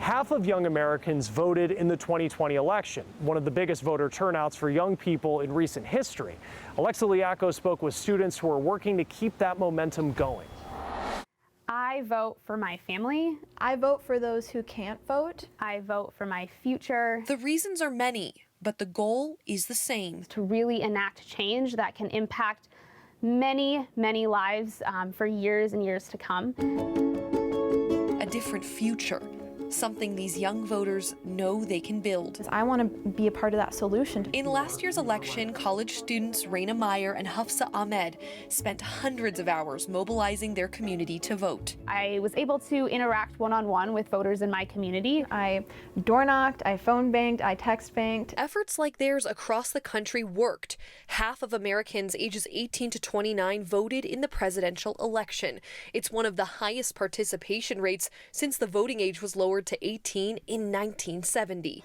Half of young Americans voted in the 2020 election, one of the biggest voter turnouts for young people in recent history. Alexa Liacko spoke with students who are working to keep that momentum going. I vote for my family. I vote for those who can't vote. I vote for my future. The reasons are many, but the goal is the same. To really enact change that can impact many, many lives for years and years to come. A different future. Something these young voters know they can build. I want to be a part of that solution. In last year's election, college students Raina, Meyer, and Hufsa Ahmed spent hundreds of hours mobilizing their community to vote. I was able to interact one-on-one with voters in my community. I door knocked, I phone banked, I text banked. Efforts like theirs across the country worked. Half of Americans ages 18 to 29 voted in the presidential election. It's one of the highest participation rates since the voting age was lowered to 18 in 1970.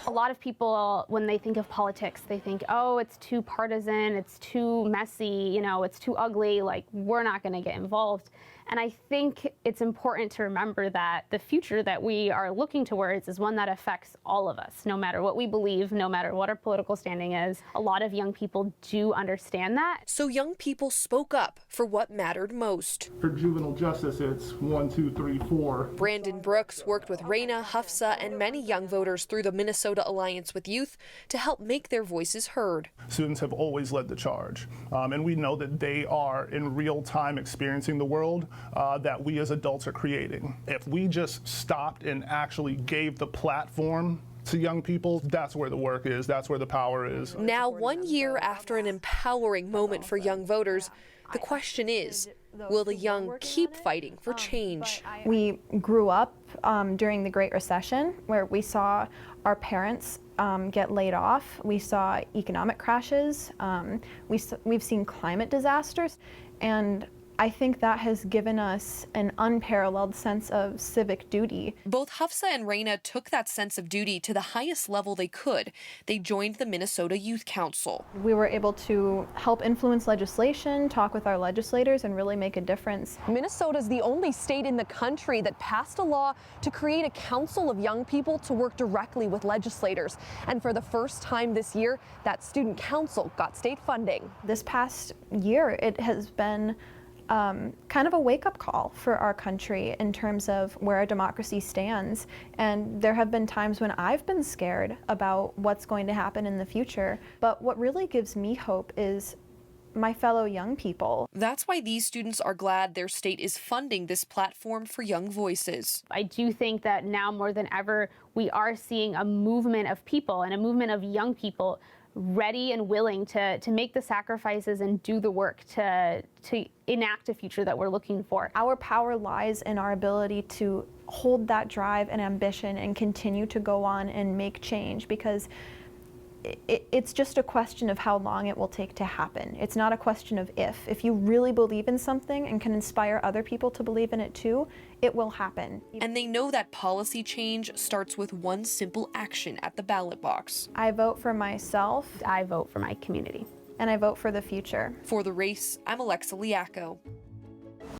A lot of people, when they think of politics, they think, oh, it's too partisan, it's too messy, you know, it's too ugly, like we're not going to get involved. And I think it's important to remember that the future that we are looking towards is one that affects all of us, no matter what we believe, no matter what our political standing is. A lot of young people do understand that. So young people spoke up for what mattered most. For juvenile justice, it's 1, 2, 3, 4. Brandon Brooks worked with Raina, Hufsa, and many young voters through the Minnesota Alliance with Youth to help make their voices heard. Students have always led the charge, and we know that they are in real time experiencing the world that we as adults are creating. If we just stopped and actually gave the platform to young people, that's where the work is, that's where the power is. Now, 1 year after an empowering moment for young voters, the question is, will the young keep fighting for change? We grew up during the Great Recession, where we saw our parents get laid off. We saw economic crashes. We've seen climate disasters. And I think that has given us an unparalleled sense of civic duty. Both Hufsa and Raina took that sense of duty to the highest level they could. They joined the Minnesota Youth Council. We were able to help influence legislation, talk with our legislators, and really make a difference. Minnesota is the only state in the country that passed a law to create a council of young people to work directly with legislators. And for the first time this year, that student council got state funding. This past year, it has been kind of a wake-up call for our country in terms of where our democracy stands. And there have been times when I've been scared about what's going to happen in the future. But what really gives me hope is my fellow young people. That's why these students are glad their state is funding this platform for young voices. I do think that now more than ever, we are seeing a movement of people and a movement of young people ready and willing to make the sacrifices and do the work to enact a future that we're looking for. Our power lies in our ability to hold that drive and ambition and continue to go on and make change, because it's just a question of how long it will take to happen. It's not a question of if. If you really believe in something and can inspire other people to believe in it too, it will happen. And they know that policy change starts with one simple action at the ballot box. I vote for myself. I vote for my community. And I vote for the future. For The Race, I'm Alexa Liacko.